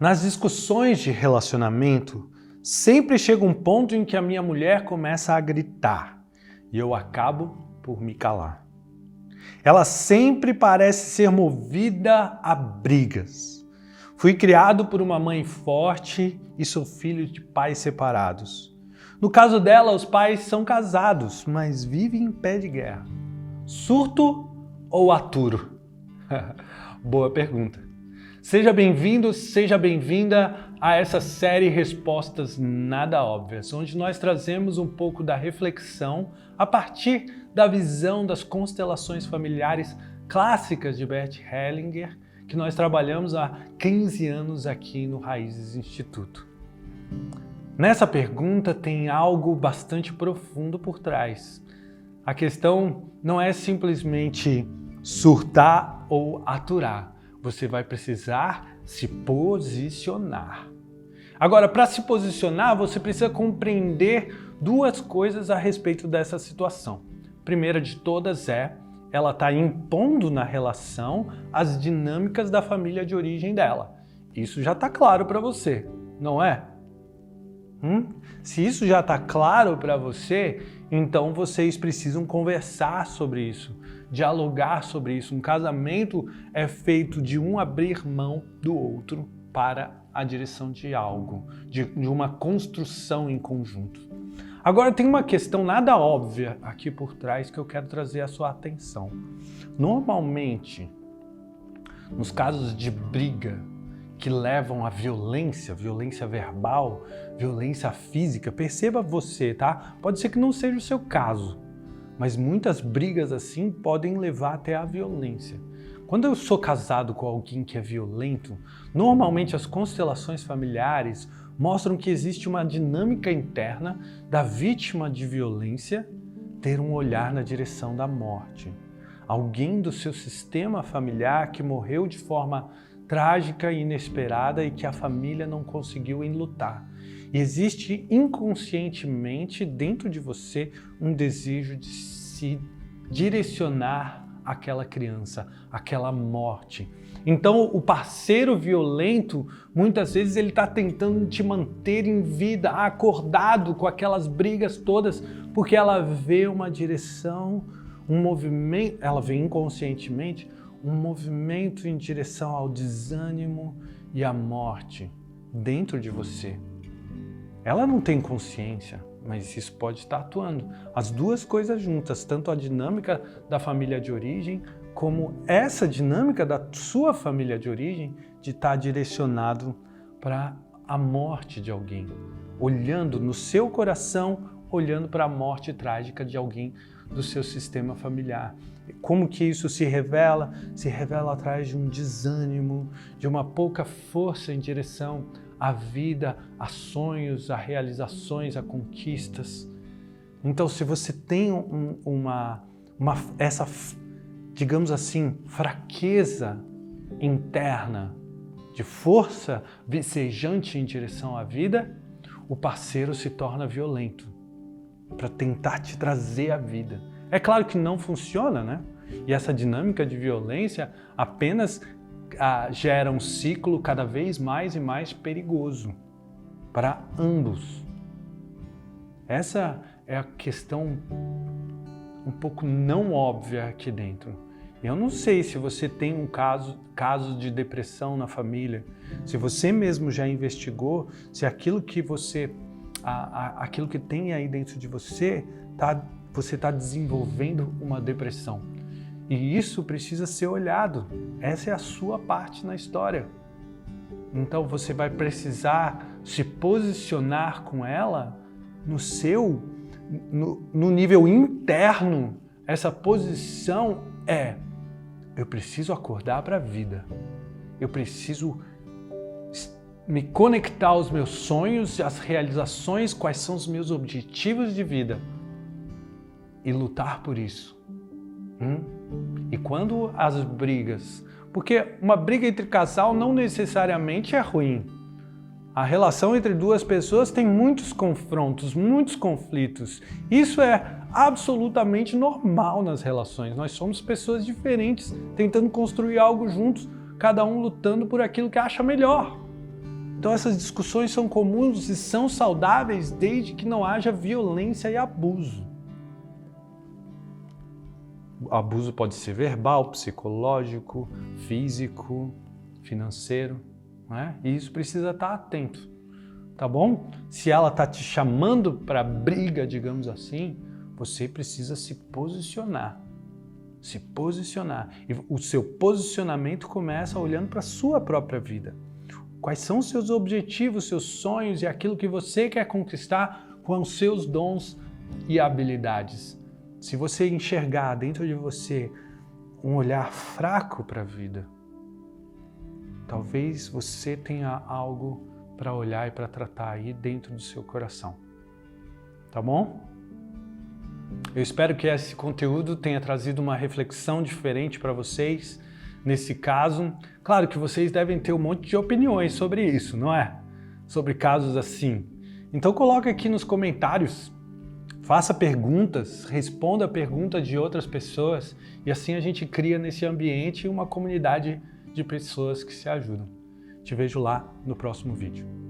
Nas discussões de relacionamento, sempre chega um ponto em que a minha mulher começa a gritar e eu acabo por me calar. Ela sempre parece ser movida a brigas. Fui criado por uma mãe forte e sou filho de pais separados. No caso dela, os pais são casados, mas vivem em pé de guerra. Surto ou aturo? Boa pergunta. Seja bem-vindo, seja bem-vinda a essa série Respostas Nada Óbvias, onde nós trazemos um pouco da reflexão a partir da visão das constelações familiares clássicas de Bert Hellinger, que nós trabalhamos há 15 anos aqui no Raízes Instituto. Nessa pergunta tem algo bastante profundo por trás. A questão não é simplesmente surtar ou aturar. Você vai precisar se posicionar. Agora, para se posicionar, você precisa compreender duas coisas a respeito dessa situação. Primeira de todas ela está impondo na relação as dinâmicas da família de origem dela. Isso já está claro para você, não é? Se isso já está claro para você, então vocês precisam conversar sobre isso, dialogar sobre isso. Um casamento é feito de um abrir mão do outro para a direção de algo, de uma construção em conjunto. Agora tem uma questão nada óbvia aqui por trás que eu quero trazer a sua atenção. Normalmente, nos casos de briga que levam à violência verbal, violência física, perceba você, tá? Pode ser que não seja o seu caso, mas muitas brigas assim podem levar até à violência. Quando eu sou casado com alguém que é violento, normalmente as constelações familiares mostram que existe uma dinâmica interna da vítima de violência ter um olhar na direção da morte. Alguém do seu sistema familiar que morreu de forma trágica e inesperada e que a família não conseguiu enlutar. E existe inconscientemente dentro de você um desejo de se direcionar àquela criança, àquela morte. Então o parceiro violento, muitas vezes ele está tentando te manter em vida, acordado com aquelas brigas todas, porque ela vê uma direção, um movimento, ela vê inconscientemente um movimento em direção ao desânimo e à morte dentro de você. Ela não tem consciência, mas isso pode estar atuando. As duas coisas juntas, tanto a dinâmica da família de origem, como essa dinâmica da sua família de origem, de estar direcionado para a morte de alguém, olhando no seu coração, olhando para a morte trágica de alguém do seu sistema familiar. Como que isso se revela? Se revela atrás de um desânimo, de uma pouca força em direção à vida, a sonhos, a realizações, a conquistas. Então, se você tem essa, digamos assim, fraqueza interna, de força vicejante em direção à vida, o parceiro se torna violento para tentar te trazer a vida. É claro que não funciona, né? E essa dinâmica de violência apenas gera um ciclo cada vez mais e mais perigoso para ambos. Essa é a questão um pouco não óbvia aqui dentro. Eu não sei se você tem um caso de depressão na família, se você mesmo já investigou, se aquilo que aquilo que tem aí dentro de você você está desenvolvendo uma depressão. E isso precisa ser olhado. Essa é a sua parte na história. Então você vai precisar se posicionar com ela no nível interno. Essa posição eu preciso acordar para a vida. Eu preciso me conectar aos meus sonhos, às realizações, quais são os meus objetivos de vida. E lutar por isso. E quando as brigas... Porque uma briga entre casal não necessariamente é ruim. A relação entre duas pessoas tem muitos confrontos, muitos conflitos. Isso é absolutamente normal nas relações. Nós somos pessoas diferentes, tentando construir algo juntos, cada um lutando por aquilo que acha melhor. Então essas discussões são comuns e são saudáveis desde que não haja violência e abuso. O abuso pode ser verbal, psicológico, físico, financeiro, né? E isso precisa estar atento, tá bom? Se ela está te chamando para briga, digamos assim, você precisa se posicionar. Se posicionar. E o seu posicionamento começa olhando para a sua própria vida. Quais são os seus objetivos, seus sonhos e aquilo que você quer conquistar com os seus dons e habilidades. Se você enxergar dentro de você um olhar fraco para a vida, talvez você tenha algo para olhar e para tratar aí dentro do seu coração. Tá bom? Eu espero que esse conteúdo tenha trazido uma reflexão diferente para vocês. Nesse caso, claro que vocês devem ter um monte de opiniões sobre isso, não é? Sobre casos assim. Então coloque aqui nos comentários, faça perguntas, responda a pergunta de outras pessoas e assim a gente cria nesse ambiente uma comunidade de pessoas que se ajudam. Te vejo lá no próximo vídeo.